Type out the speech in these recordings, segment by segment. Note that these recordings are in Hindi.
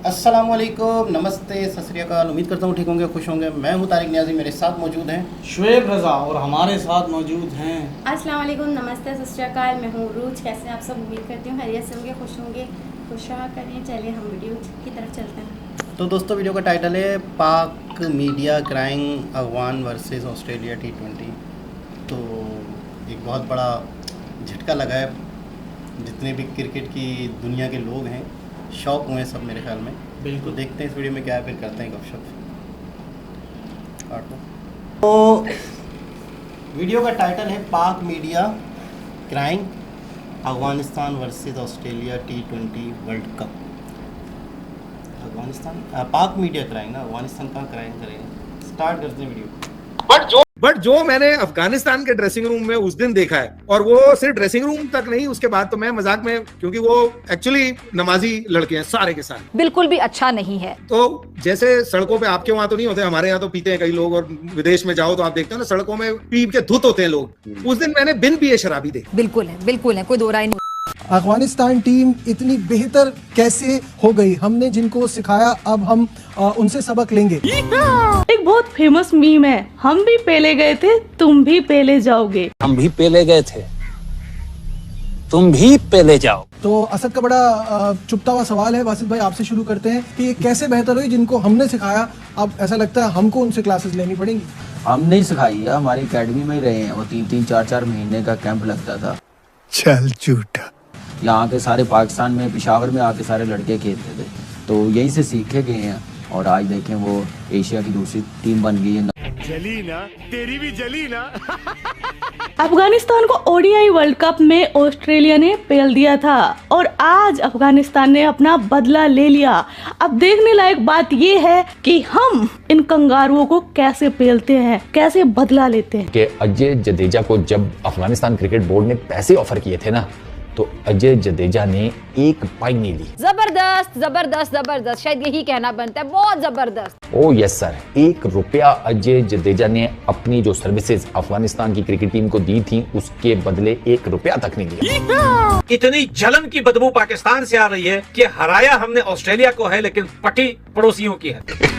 अस्सलाम वालेकुम, नमस्ते, सत श्री अकाल। उम्मीद करता हूँ ठीक होंगे, खुश होंगे। मैं हूँ तारिक नियाज़ी, मेरे साथ मौजूद हैं शुएब रज़ा और हमारे साथ मौजूद हैं। अस्सलाम वालेकुम, नमस्ते, सत श्री अकाल। मैं हूँ रूज। कैसे हैं आप सब? उम्मीद करती हूँ खैरियत से होंगे, खुश होंगे, खुश रहा करें। चलिए हम वीडियो की तरफ चलते हैं। तो दोस्तों, वीडियो का टाइटल है पाक media crying Afghan versus Australia T20। तो एक बहुत बड़ा झटका लगा है। जितने भी क्रिकेट की दुनिया के लोग हैं शौक हुए हैं सब, मेरे ख्याल में। बिल्कुल। तो देखते हैं इस वीडियो में क्या है, फिर करते हैं गपशप। काटो। तो वीडियो का टाइटल है पाक media crying Afghanistan versus Australia T20 world cup. Afghanistan पाक मीडिया क्राइंग ना, अफगानिस्तान कहाँ क्राइंग करेंगे। स्टार्ट करते हैं वीडियो। बट जो मैंने अफगानिस्तान के ड्रेसिंग रूम में उस दिन देखा है, और वो सिर्फ ड्रेसिंग रूम तक नहीं, उसके बाद तो मैं मजाक में, क्योंकि वो एक्चुअली नमाजी लड़के हैं सारे के सारे, बिल्कुल भी अच्छा नहीं है। तो जैसे सड़कों पे आपके वहां तो नहीं होते, हमारे यहाँ तो पीते हैं कई लोग, और विदेश में जाओ तो आप देखते हो ना सड़कों में पी के धुत होते हैं लोग। उस दिन मैंने बिन पिए शराबी देखी। बिल्कुल है, कोई दो राय नहीं। अफगानिस्तान टीम इतनी बेहतर कैसे हो गई? हमने जिनको सिखाया अब हम उनसे सबक लेंगे। एक बहुत फेमस मीम है, हम भी पहले गए थे, तुम भी पहले जाओगे। हम भी पहले गए थे, तुम भी पहले जाओ। तो असद का बड़ा चुपता हुआ सवाल है, वासिफ भाई आपसे शुरू करते हैं कि ये कैसे बेहतर हुई जिनको हमने सिखाया, अब ऐसा लगता है हमको उनसे क्लासेस लेनी पड़ेंगी। हम नहीं सिखाई है, हमारी एकेडमी में ही रहे हैं। वो 3-4 महीने का कैंप लगता था। चल झूठा। यहाँ के सारे पाकिस्तान में, पेशावर में आके सारे लड़के खेलते थे, तो यहीं से सीखे गए हैं। और आज देखें वो एशिया की दूसरी टीम बन गई है। जली ना, तेरी भी जली ना। अफगानिस्तान को ओडीआई वर्ल्ड कप में ऑस्ट्रेलिया ने पेल दिया था और आज अफगानिस्तान ने अपना बदला ले लिया। अब देखने लायक बात ये है कि हम इन कंगारुओं को कैसे पेलते हैं, कैसे बदला लेते हैं। कि अजय जडेजा को जब अफगानिस्तान क्रिकेट बोर्ड ने पैसे ऑफर किए थे ना, तो अजय जडेजा ने एक पाई नहीं ली। जबरदस्त जबरदस्त जबरदस्त, शायद यही कहना बनता है, बहुत जबरदस्त। ओ यस सर, 1 रुपया अजय जडेजा ने अपनी जो सर्विसेज अफगानिस्तान की क्रिकेट टीम को दी थी, उसके बदले 1 रुपया तक नहीं दिया। इतनी जलन की बदबू पाकिस्तान से आ रही है कि हराया हमने ऑस्ट्रेलिया को है, लेकिन पटी पड़ोसियों की है।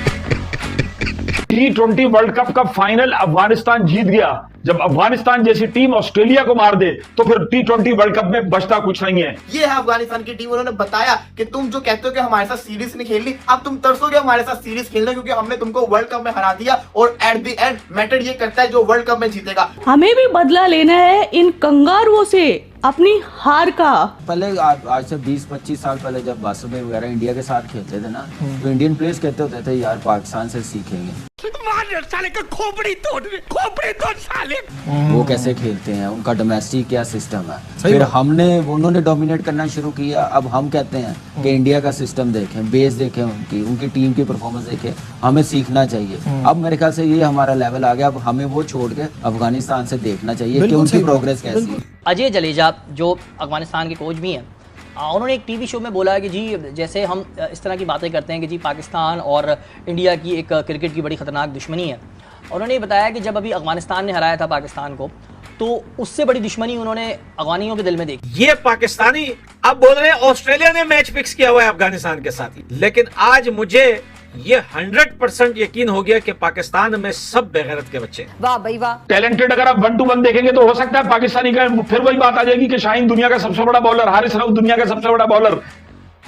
T20 वर्ल्ड कप का फाइनल अफगानिस्तान जीत गया। जब अफगानिस्तान जैसी टीम ऑस्ट्रेलिया को मार दे तो फिर T20 वर्ल्ड कप में बचता कुछ नहीं है। ये है अफगानिस्तान की टीम। उन्होंने बताया कि तुम जो कहते हो कि हमारे साथ सीरीज नहीं खेलनी, अब तुम तरसोगे हमारे साथ सीरीज खेलने, क्योंकि हमने तुमको वर्ल्ड कप में हरा दिया। और एट द एंड मैटर ये करता है जो वर्ल्ड कप में जीतेगा। हमें भी बदला लेना है इन कंगारुओं से अपनी हार का। पहले आज से 20-25 साल पहले जब बासुबे वगैरह इंडिया के साथ खेलते थे ना, तो इंडियन प्लेयर्स कहते होते थे यार पाकिस्तान से सीखेंगे। साले का खोपड़ी तोड़ साले। वो कैसे खेलते हैं, उनका डोमेस्टिक क्या सिस्टम है। फिर हमने उन्होंने डोमिनेट करना शुरू किया। अब हम कहते हैं कि इंडिया का सिस्टम देखें, बेस देखें, उनकी टीम की परफॉर्मेंस देखें, हमें सीखना चाहिए। अब मेरे ख्याल से ये हमारा लेवल आ गया। अब हमें वो छोड़ के अफगानिस्तान से देखना चाहिए कि उनकी प्रोग्रेस कैसी है। अजय जडेजा जो अफगानिस्तान के कोच भी हैं, उन्होंने एक टीवी शो में बोला है कि जी जैसे हम इस तरह की बातें करते हैं कि जी पाकिस्तान और इंडिया की एक क्रिकेट की बड़ी ख़तरनाक दुश्मनी है। उन्होंने ये बताया कि जब अभी अफगानिस्तान ने हराया था पाकिस्तान को, तो उससे बड़ी दुश्मनी उन्होंने अफगानियों के दिल में देखी। ये पाकिस्तानी अब बोल रहे हैं ऑस्ट्रेलिया ने मैच फिक्स किया हुआ है अफगानिस्तान के साथ ही, लेकिन आज मुझे ये 100% यकीन हो गया कि पाकिस्तान में सब बेगैरत के बच्चे। वाह भाई वाह। टैलेंटेड अगर आप 1-to-1 देखेंगे तो हो सकता है पाकिस्तानी का फिर वही बात आ जाएगी कि शाहीन दुनिया का सबसे बड़ा बॉलर, हारिस रऊफ दुनिया का सबसे बड़ा बॉलर,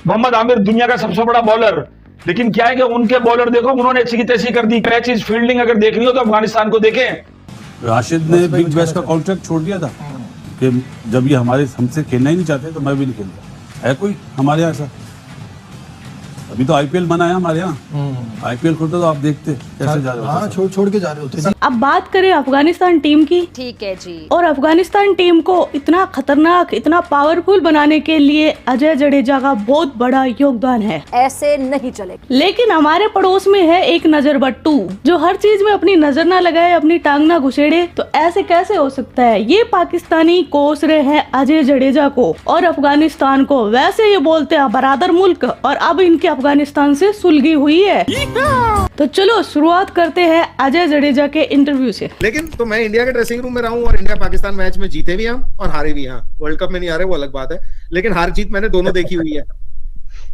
मोहम्मद आमिर दुनिया का सबसे बड़ा बॉलर। लेकिन क्या है कि उनके बॉलर देखो, उन्होंने ऐसी की तैसी कर दी। क्या चीज फील्डिंग अगर देखनी हो तो अफगानिस्तान को देखें। राशिद ने बिग बैश का कॉन्ट्रैक्ट छोड़ दिया था कि जब ये हमसे खेलना ही नहीं चाहते तो मैं भी नहीं खेलता। है कोई हमारे यहाँ ऐसा? अभी तो आईपीएल बना है हमारे यहाँ। आईपीएल खुलता तो आप देखते कैसे जा रहे होते। हाँ, छोड़ के जा रहे होते। अब बात करें अफगानिस्तान टीम की। ठीक है जी। और अफगानिस्तान टीम को इतना खतरनाक, इतना पावरफुल बनाने के लिए अजय जडेजा का बहुत बड़ा योगदान है। ऐसे नहीं चलेगा। लेकिन हमारे पड़ोस में है एक नजर बट्टू जो हर चीज में अपनी नजर ना लगाए, अपनी टांग ना घुसेड़े। तो ऐसे कैसे हो सकता है? ये पाकिस्तानी कोस रहे हैं अजय जडेजा को और अफगानिस्तान को। वैसे ये बोलते हैं बरादर मुल्क, और अब इनके अफगानिस्तान से सुलगी हुई है। तो चलो शुरुआत करते हैं अजय जडेजा के इंटरव्यू से। लेकिन तो मैं इंडिया के ड्रेसिंग रूम में रहा हूँ, और इंडिया पाकिस्तान मैच में जीते भी हम और हारे भी। यहाँ वर्ल्ड कप में नहीं हारे वो अलग बात है, लेकिन हार जीत मैंने दोनों देखी हुई है।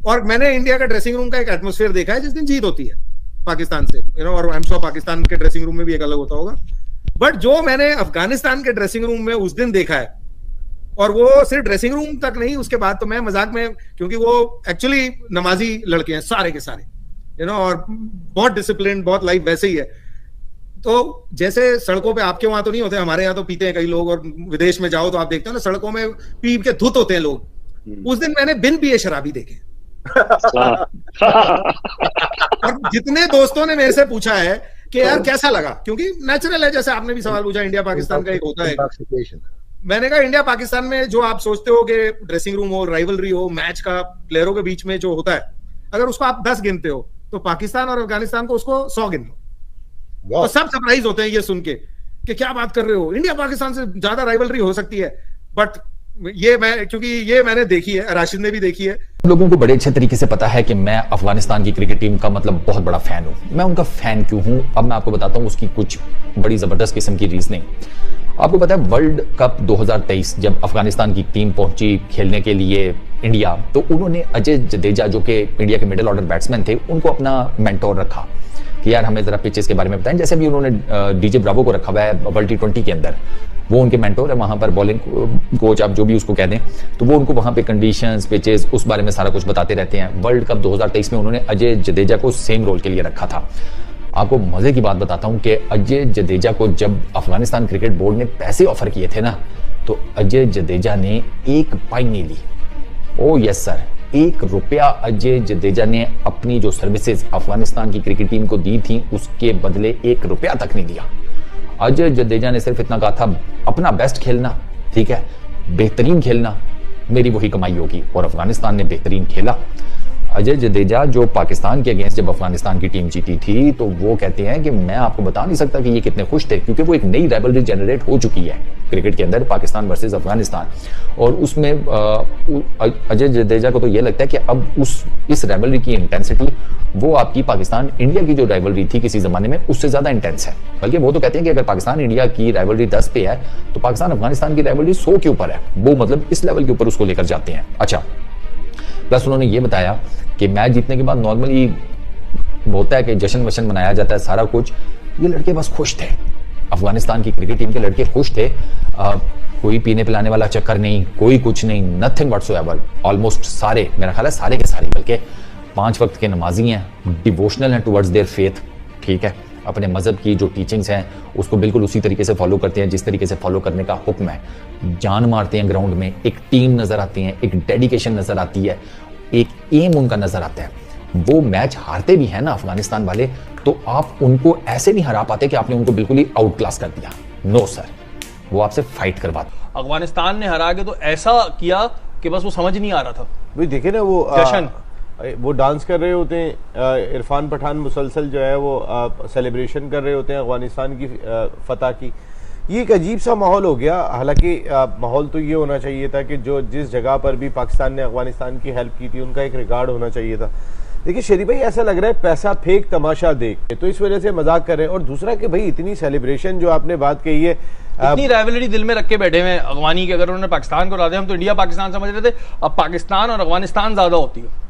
और मैंने इंडिया का ड्रेसिंग रूम का एक एटमोस्फेयर देखा है जिस दिन जीत होती है पाकिस्तान से, और आई एम श्योर पाकिस्तान के ड्रेसिंग रूम में भी एक अलग होता होगा, बट जो मैंने अफगानिस्तान के ड्रेसिंग रूम में उस दिन देखा है, और वो सिर्फ ड्रेसिंग रूम तक नहीं, उसके बाद तो मैं मजाक में, क्योंकि वो एक्चुअली नमाजी लड़के हैं सारे के सारे, और बहुत डिसिप्लिन, बहुत लाइफ वैसे ही है। तो जैसे सड़कों पे आपके वहां तो नहीं होते, हमारे यहाँ तो पीते हैं कई लोग, और विदेश में जाओ तो आप देखते हो ना सड़कों में पी के धुत होते हैं लोग। उस दिन मैंने बिन पिए शराबी देखे। और जितने दोस्तों ने मेरे से पूछा है कि यार कैसा लगा, क्योंकि नेचुरल है, जैसे आपने भी सवाल पूछा इंडिया पाकिस्तान का एक होता है, मैंने कहा इंडिया पाकिस्तान में जो आप सोचते हो कि ड्रेसिंग रूम हो, राइवलरी हो, मैच का प्लेयरों के बीच में जो होता है, अगर उसको आप 10 गिनते हो तो पाकिस्तान और अफगानिस्तान को उसको 100 गिन लो। तो सब सरप्राइज होते हैं ये सुन के कि क्या बात कर रहे हो, इंडिया पाकिस्तान से ज्यादा राइवलरी हो सकती है। बट ये मैं, क्योंकि ये मैंने देखी है, राशिद ने भी देखी है। लोगों को बड़े अच्छे तरीके से पता है कि मैं अफगानिस्तान की क्रिकेट टीम का मतलब बहुत बड़ा फैन हूं। मैं उनका फैन क्यों हूं, अब मैं आपको बताता हूं उसकी कुछ बड़ी जबरदस्त किस्म की रीजनिंग। आपको पता है वर्ल्ड कप 2023 जब अफगानिस्तान की टीम पहुंची खेलने के लिए इंडिया, तो उन्होंने अजय जडेजा जो कि इंडिया के मिडिल ऑर्डर बैट्समैन थे, उनको अपना मेंटोर रखा कि यार हमें जरा पिचेस के बारे में बताएं। जैसे भी उन्होंने डीजे ब्रावो को रखा हुआ है वर्ल्ड T20 के अंदर, वो उनके मेंटोर है वहां पर, बॉलिंग कोच आप जो भी उसको कह दें, तो वो उनको वहां पे कंडीशंस, पिचेस, उस बारे में सारा कुछ बताते रहते हैं। वर्ल्ड कप 2023 में उन्होंने अजय जडेजा को सेम रोल के लिए रखा था। आपको मजे की बात बताता हूं कि अजय जडेजा को जब अफगानिस्तान क्रिकेट बोर्ड ने पैसे ऑफर किए थे ना, तो अजय जडेजा ने एक पाई नहीं ली। ओ यस सर, 1 रुपया अजय जडेजा ने अपनी जो सर्विसेज अफगानिस्तान की क्रिकेट टीम को दी थी उसके बदले 1 रुपया तक नहीं दिया। अजय जडेजा ने सिर्फ इतना कहा था, अपना बेस्ट खेलना, ठीक है, बेहतरीन खेलना, मेरी वही कमाई होगी। और अफगानिस्तान ने बेहतरीन खेला। अजय जडेजा जो पाकिस्तान के अगेंस्ट जब अफगानिस्तान की टीम जीती थी, तो वो कहते हैं कि मैं आपको बता नहीं सकता कि ये कितने खुश थे, क्योंकि वो एक नई राइवलरी जनरेट हो चुकी है क्रिकेट के अंदर, पाकिस्तान वर्सेस अफगानिस्तान। और उसमें अजय जडेजा को तो ये लगता है कि अब इस राइवलरी की इंटेंसिटी वो आपकी पाकिस्तान इंडिया की जो राइवलरी थी किसी जमाने में, उससे ज्यादा इंटेंस है। बल्कि वो तो कहते हैं कि अगर पाकिस्तान इंडिया की राइवलरी 10 पे है, तो पाकिस्तान अफगानिस्तान की राइवलरी 100 के ऊपर है। वो मतलब इस लेवल के ऊपर उसको लेकर जाते हैं। अच्छा, प्लस उन्होंने ये बताया कि मैच जीतने के बाद नॉर्मली होता है कि जश्न वशन मनाया जाता है, सारा कुछ। ये लड़के बस खुश थे, अफगानिस्तान की क्रिकेट टीम के लड़के खुश थे। कोई पीने पिलाने वाला चक्कर नहीं, कोई कुछ नहीं, नथिंग व्हाटसोएवर। ऑलमोस्ट सारे, मेरा ख्याल है सारे के सारे, बल्कि 5 वक्त के नमाजी हैं, डिवोशनल हैं टुवर्ड्स देयर फेथ, ठीक है, अपने मजहब की जो टीचिंग्स हैं उसको बिल्कुल उसी तरीके से फॉलो करते हैं जिस तरीके से फॉलो करने का हुक्म है। जान मारते हैं ग्राउंड में, एक टीम नजर आती है, एक डेडिकेशन नजर आती है, एक एम उनका नजर आता है। वो मैच हारते भी हैं ना अफगानिस्तान वाले, तो आप उनको ऐसे नहीं हरा पाते कि आपने उनको बिल्कुल ही आउट क्लास कर दिया। नो सर, वो आपसे फाइट करवाते। अफगानिस्तान ने हरा के तो ऐसा किया कि बस वो समझ नहीं आ रहा था। भाई देखे ना, वो डांस कर रहे होते हैं, इरफान पठान मुसलसल जो है वो सेलिब्रेशन कर रहे होते हैं अफगानिस्तान की फतह की। ये एक अजीब सा माहौल हो गया। हालांकि माहौल तो ये होना चाहिए था कि जो जिस जगह पर भी पाकिस्तान ने अफगानिस्तान की हेल्प की थी उनका एक रिकॉर्ड होना चाहिए था। देखिए शरीफ भाई, ऐसा लग रहा है पैसा फेंक तमाशा देख, तो इस वजह से मजाक कर रहे हैं। और दूसरा कि भाई इतनी सेलिब्रेशन जो आपने बात कही है, इतनी राइवलरी दिल में रख के बैठे हुए अफगानी के, अगर उन्होंने पाकिस्तान को हरा दिया, हम तो इंडिया पाकिस्तान समझ रहे थे, अब पाकिस्तान और अफगानिस्तान ज्यादा होती है।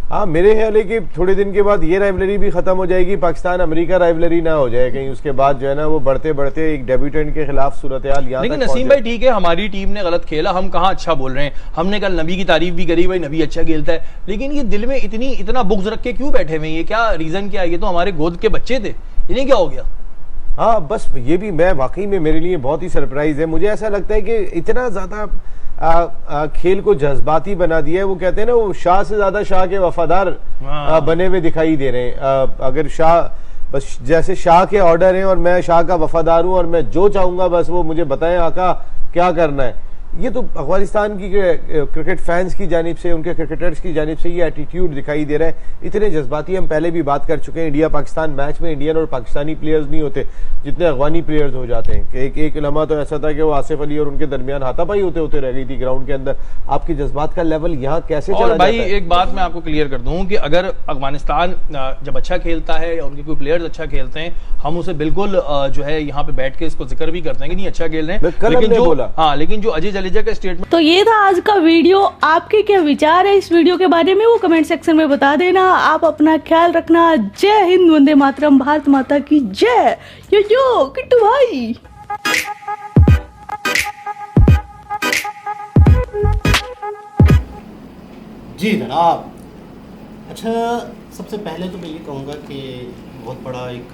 हाँ, मेरे ख्याल है कि थोड़े दिन के बाद ये राइवलरी भी खत्म हो जाएगी, पाकिस्तान अमेरिका राइवलरी ना हो जाए कहीं, उसके बाद जो है ना वो बढ़ते बढ़ते एक डेब्यूटेंट के खिलाफ सूरत-ए-हाल यहाँ। लेकिन नसीम भाई ठीक है, हमारी टीम ने गलत खेला, हम कहाँ अच्छा बोल रहे हैं। हमने कल नबी की तारीफ भी करी, भाई नबी अच्छा खेलता है, लेकिन ये दिल में इतना बुग़्ज़ रख के क्यों बैठे हुए? ये क्या रीजन क्या है? ये तो हमारे गोद के बच्चे थे, इन्हें क्या हो गया? हाँ बस ये भी मैं वाकई में मेरे लिए बहुत ही सरप्राइज है। मुझे ऐसा लगता है कि इतना ज्यादा खेल को जज्बाती बना दिया है। वो कहते हैं ना, वो शाह से ज्यादा शाह के वफादार बने हुए दिखाई दे रहे हैं। अगर शाह बस जैसे शाह के ऑर्डर हैं और मैं शाह का वफादार हूं और मैं जो चाहूंगा बस वो मुझे बताएं आका क्या करना है। ये तो अफगानिस्तान की क्रिकेट फैंस की जानिब से, उनके क्रिकेटर्स की जानिब से ये एटीट्यूड दिखाई दे रहा है। इतने जज्बाती हम पहले भी बात कर चुके हैं, इंडिया पाकिस्तान मैच में इंडियन और पाकिस्तानी प्लेयर्स नहीं होते जितने अफगानी प्लेयर्स हो जाते हैं। कि एक लम्हा तो ऐसा था कि वो आसिफ अली और उनके दरमियान हाथापाई होते रह गई थी ग्राउंड के अंदर। आपकी जज्बात का लेवल यहाँ कैसे चला जाता है? एक बात मैं आपको क्लियर कर दूं कि अगर अफगानिस्तान जब अच्छा खेलता है या उनके कोई प्लेयर्स अच्छा खेलते हैं, हम उसे बिल्कुल जो है यहाँ पे बैठ के इसको जिक्र भी करते हैं कि नहीं अच्छा खेल रहे हैं। लेकिन जो लेकिन जो अजय जडेजा का स्टेटमेंट। तो ये था आज का वीडियो। आपके क्या विचार है इस वीडियो के बारे में, वो कमेंट सेक्शन में बता देना। आप अपना ख्याल रखना। जय हिंद, वंदे मातरम, भारत माता की जय। यो किट्टू भाई। जी जनाब। अच्छा, सबसे पहले तो मैं ये कहूँगा कि बहुत बड़ा एक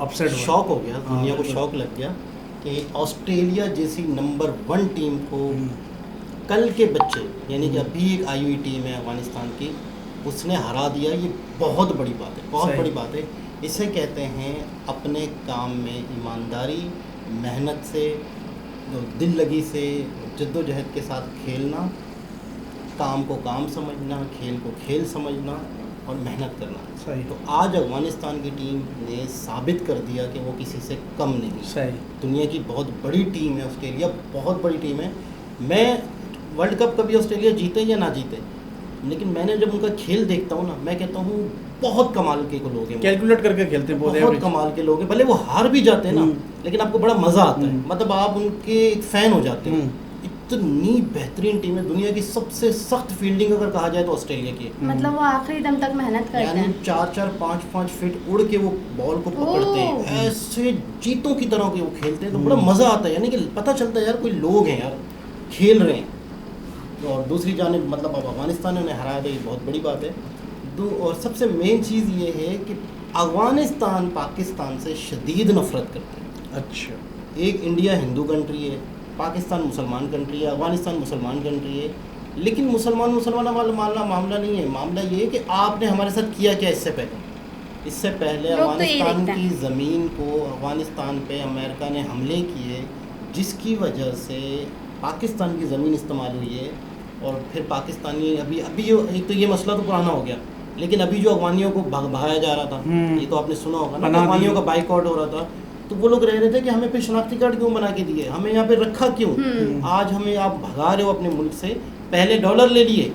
अपसेट शॉक हो गया, दुनिया को शॉक लग गया कि ऑस्ट्रेलिया जैसी नंबर 1 टीम को कल के बच्चे, यानी कि अभी एक आई हुई टीम है अफगानिस्तान की, उसने हरा दिया। ये बहुत बड़ी बात है, बहुत बड़ी बात है। इसे कहते हैं अपने काम में ईमानदारी, मेहनत से, दिल लगी से, जद्दोजहद के साथ खेलना, काम को काम समझना, खेल को खेल समझना और मेहनत करना। सही। तो आज अफगानिस्तान की टीम ने साबित कर दिया कि वो किसी से कम नहीं। सही। दुनिया की बहुत बड़ी टीम है ऑस्ट्रेलिया, बहुत बड़ी टीम है। मैं वर्ल्ड कप कभी ऑस्ट्रेलिया जीते या ना जीते, लेकिन मैंने जब उनका खेल देखता हूँ ना, मैं कहता हूँ बहुत कमाल के लोग हैं, कैलकुलेट करके खेलते हैं, बहुत कमाल के लोग हैं। भले वो हार भी जाते हैं ना, लेकिन आपको बड़ा मजा आता है, मतलब आप उनके एक फैन हो जाते हैं। इतनी बेहतरीन टीम है। दुनिया की सबसे सख्त फील्डिंग अगर कहा जाए तो ऑस्ट्रेलिया की है। मतलब वो आखिरी दम तक मेहनत करते हैं, यानी 4-4, 5-5 फीट उड़ के वो बॉल को पकड़ते हैं, ऐसे जीतों की तरह के वो खेलते हैं, तो बड़ा मजा आता है। यानी कि पता चलता है यार कोई लोग हैं यार, खेल रहे हैं। और दूसरी जानिब मतलब अब अफगानिस्तान ने हराया तो ये बहुत बड़ी बात है। और सबसे मेन चीज़ ये है कि अफगानिस्तान पाकिस्तान से शदीद नफरत करते हैं। अच्छा। एक इंडिया हिंदू कंट्री है, पाकिस्तान मुसलमान कंट्री है, अफगानिस्तान मुसलमान कंट्री है, लेकिन मुसलमान वाला मामला नहीं है। मामला ये है कि आपने हमारे साथ किया क्या इससे पहले अफगानिस्तान की ज़मीन को, अफगानिस्तान पे अमेरिका ने हमले किए, जिसकी वजह से पाकिस्तान की ज़मीन इस्तेमाल हुई है। और फिर पाकिस्तानी अभी एक तो ये मसला तो पुराना हो गया, लेकिन अभी जो अफगानियों को भगाया जा रहा था, ये तो आपने सुना होगा ना, अफगानियों का बाइकआउट हो रहा था, तो वो लोग रह रहे थे कि हमें फिर शनाख्ती कार्ड क्यों बना के दिए, हमें यहाँ पे रखा क्यों। आज हमें आप भगा रहे हो अपने मुल्क से, पहले डॉलर ले लिए।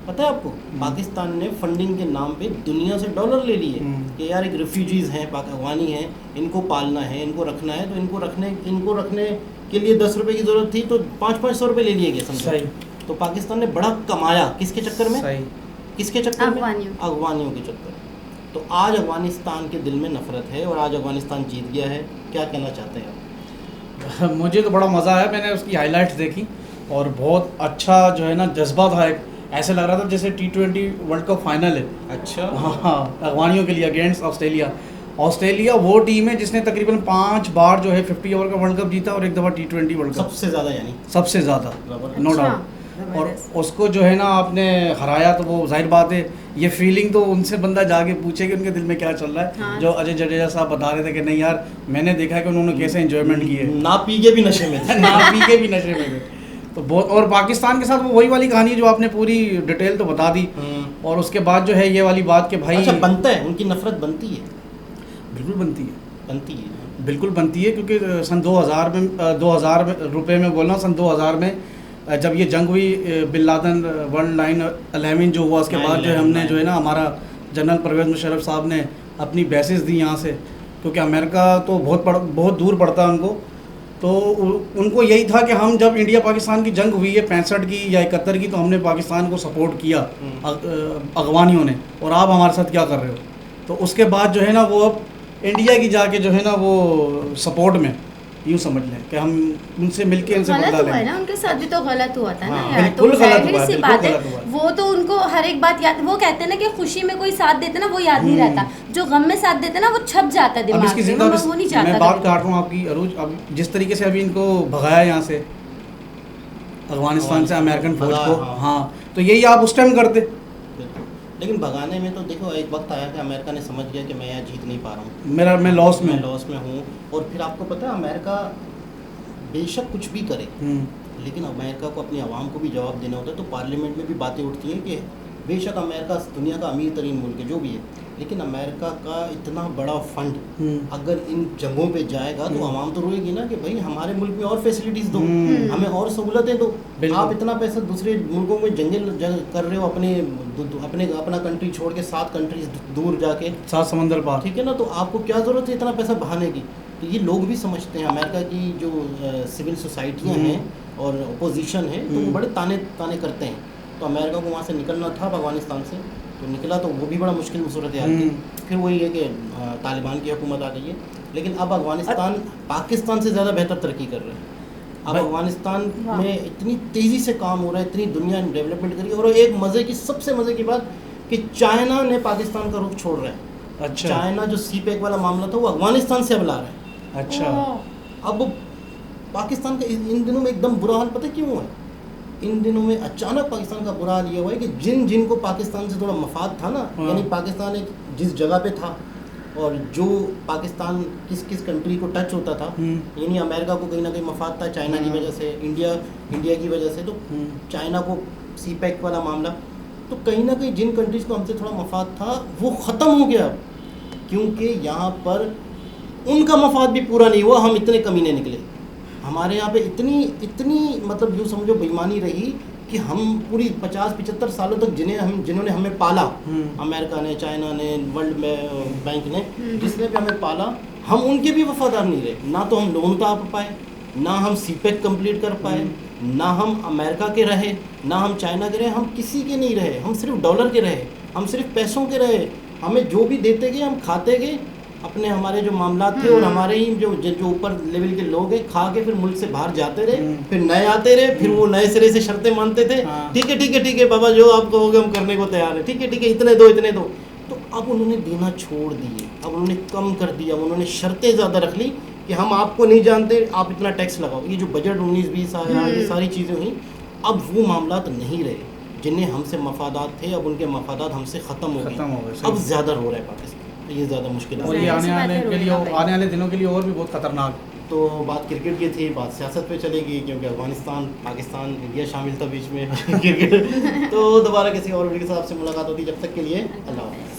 पता है आपको, पाकिस्तान ने फंडिंग के नाम पे दुनिया से डॉलर ले लिए कि यार एक रिफ्यूजीज़ हैं, अफगानी हैं, इनको पालना है, इनको रखना है, तो इनको रखने के लिए 10 रुपये की ज़रूरत थी तो 500-500 रुपये ले लिए गए, समझो। तो पाकिस्तान ने बड़ा कमाया किसके चक्कर में? किसके चक्कर में? अफगानियों के चक्कर में। तो आज अफगानिस्तान के दिल में नफरत है और आज अफगानिस्तान जीत गया है। क्या कहना चाहते हैं आप? मुझे तो बड़ा मज़ा आया, मैंने उसकी हाइलाइट्स देखी और बहुत अच्छा जो है ना जज्बा था। एक ऐसे लग रहा था जैसे T20 वर्ल्ड कप फाइनल है। अच्छा। हाँ, अफगानियों के लिए अगेंस्ट ऑस्ट्रेलिया वो टीम है जिसने तकरीबन 5 बार जो है 50 ओवर का वर्ल्ड कप जीता और एक दफ़ा T20 वर्ल्ड कप। सबसे ज़्यादा, यानी सबसे ज़्यादा, नो डाउट। और उसको जो है ना आपने हराया, तो वो जाहिर बात है ये फीलिंग तो उनसे बंदा जाके पूछे कि उनके दिल में क्या चल रहा है। हाँ। जो अजय जडेजा साहब बता रहे थे कि नहीं यार, मैंने देखा है कि उन्होंने कैसे एंजॉयमेंट की है, ना पी के भी नशे में थे। ना पी के भी नशे में थे। तो बहुत, और पाकिस्तान के साथ वो वही वाली कहानी जो आपने पूरी डिटेल तो बता दी। और उसके बाद जो है ये वाली बात कि भाई, अच्छा, बनता है, उनकी नफरत बनती है? बिल्कुल बनती है, बिल्कुल बनती है, क्योंकि सन 2000 रुपये में बोल रहा हूँ, सन 2000 में जब ये जंग हुई, बिन लादेन वर्ल्ड 9/11 जो हुआ, उसके बाद जो है हमने जो है ना, हमारा जनरल परवेज़ मुशर्रफ साहब ने अपनी बेसिस दी यहाँ से, क्योंकि अमेरिका तो बहुत दूर पड़ता है उनको। तो उनको यही था कि हम जब इंडिया पाकिस्तान की जंग हुई है 65 की या 71 की, तो हमने पाकिस्तान को सपोर्ट किया अफगानियों ने, और आप हमारे साथ क्या कर रहे हो। तो उसके बाद जो है ना वो अब इंडिया की जाके जो है ना वो सपोर्ट में, यूँ समझ लें कि हम उनसे मिलके उनसे बदला लें। ना उनके साथ भी तो गलत हुआ था ना यार, बिल्कुल तो गलत हुआ, सी बात है। वो तो उनको हर एक बात याद, वो कहते हैं ना कि खुशी में कोई साथ देते ना वो याद नहीं रहता, जो गम में साथ देते ना वो छप जाता है दिमाग में, वो नहीं चाहता। मैं बात काट रहा हूँ आपकी अरूज, अब जिस तरीके से अभी इनको भगाया यहाँ से अफगानिस्तान से अमेरिकन फौज को, हाँ, तो यही आप उस टाइम करते। लेकिन भगाने में तो देखो एक वक्त आया कि अमेरिका ने समझ गया कि मैं यहाँ जीत नहीं पा रहा हूँ, मैं लॉस में हूँ। और फिर आपको पता है अमेरिका बेशक कुछ भी करे, लेकिन अमेरिका को अपनी आवाम को भी जवाब देना होता है। तो पार्लियामेंट में भी बातें उठती हैं कि बेशक अमेरिका दुनिया का अमीर तरीन मुल्क है, जो भी है, लेकिन अमेरिका का इतना बड़ा फंड अगर इन जंगों पे जाएगा तो आवाम तो रोएगी ना कि भाई हमारे मुल्क में और फैसिलिटीज दो, हमें और सहूलतें दो। आप इतना पैसा दूसरे मुल्कों में जंग कर रहे हो अपना कंट्री छोड़ के 7 कंट्रीज दूर जाके, 7 समंदर पार, ठीक है ना, तो आपको क्या जरूरत है इतना पैसा बहाने की? तो ये लोग भी समझते हैं, अमेरिका की जो सिविल सोसाइटियाँ हैं और अपोजिशन है तो वो बड़े ताने करते हैं। तो अमेरिका को वहाँ से निकलना था अफगानिस्तान से, तो निकला तो वो भी बड़ा मुश्किल सूरत हाल थी। फिर वही है कि तालिबान की हुकूमत आ गई है, लेकिन अब अफगानिस्तान पाकिस्तान से ज़्यादा बेहतर तरक्की कर रहा है। अब अफगानिस्तान में इतनी तेज़ी से काम हो रहा है, इतनी दुनिया डेवलपमेंट करी। और एक सबसे मज़े की बात कि चाइना ने पाकिस्तान का रुख छोड़ रहा है। अच्छा, चाइना जो CPEC वाला मामला था वो अफगानिस्तान से अब ला रहा है। अच्छा, अब पाकिस्तान का इन दिनों में एकदम बुरा हाल पता क्यों है? इन दिनों में अचानक पाकिस्तान का बुरा हाल ये हुआ है कि जिनको पाकिस्तान से थोड़ा मफाद था ना, यानी पाकिस्तान एक जिस जगह पे था और जो पाकिस्तान किस कंट्री को टच होता था, यानी अमेरिका को कहीं ना कहीं मफाद था चाइना की वजह से, इंडिया की वजह से, तो चाइना को CPEC वाला मामला, तो कहीं ना कहीं जिन कंट्रीज़ को हमसे थोड़ा मफाद था वो ख़त्म हो गया, क्योंकि यहाँ पर उनका मफाद भी पूरा नहीं हुआ। हम इतने कमीने निकले, हमारे यहाँ पे इतनी मतलब यूँ समझो बेईमानी रही कि हम पूरी 50-75 सालों तक जिन्होंने हमें पाला, अमेरिका ने, चाइना ने, वर्ल्ड बैंक ने, जिसने भी हमें पाला, हम उनके भी वफादार नहीं रहे। ना तो हम लोन उतार पाए, ना हम CPEC कंप्लीट कर पाए, ना हम अमेरिका के रहे, ना हम चाइना के रहे, हम किसी के नहीं रहे। हम सिर्फ डॉलर के रहे, हम सिर्फ पैसों के रहे। हमें जो भी देते गए हम खाते गए, अपने हमारे जो मामला थे और हमारे ही जो ऊपर लेवल के लोग हैं खा के फिर मुल्क से बाहर जाते रहे, फिर नए आते रहे, फिर वो नए सिरे से शर्तें मानते थे। ठीक है बाबा, जो आप कहोगे हम करने को तैयार है, ठीक है इतने दो। तो अब उन्होंने देना छोड़ दिए, अब उन्होंने कम कर दिया, उन्होंने शर्तें ज़्यादा रख ली कि हम आपको नहीं जानते, आप इतना टैक्स लगाओ। ये जो बजट 19-20 आया, ये सारी चीज़ें हुई, अब वो मामलात नहीं रहे जिन्हें हमसे मफादात थे, अब उनके मफादात हमसे ख़त्म हो गए। अब ज़्यादा रो रहा है पाकिस्तान, ये ज़्यादा मुश्किल है और ये आने वाले दिनों के लिए और भी बहुत खतरनाक। तो बात क्रिकेट की थी, बात सियासत पे चलेगी, क्योंकि अफगानिस्तान, पाकिस्तान, इंडिया शामिल था बीच में क्रिकेट। तो दोबारा किसी और वीडियो के साथ आपसे मुलाकात होती है, जब तक के लिए अल्लाह हाफ़िज़।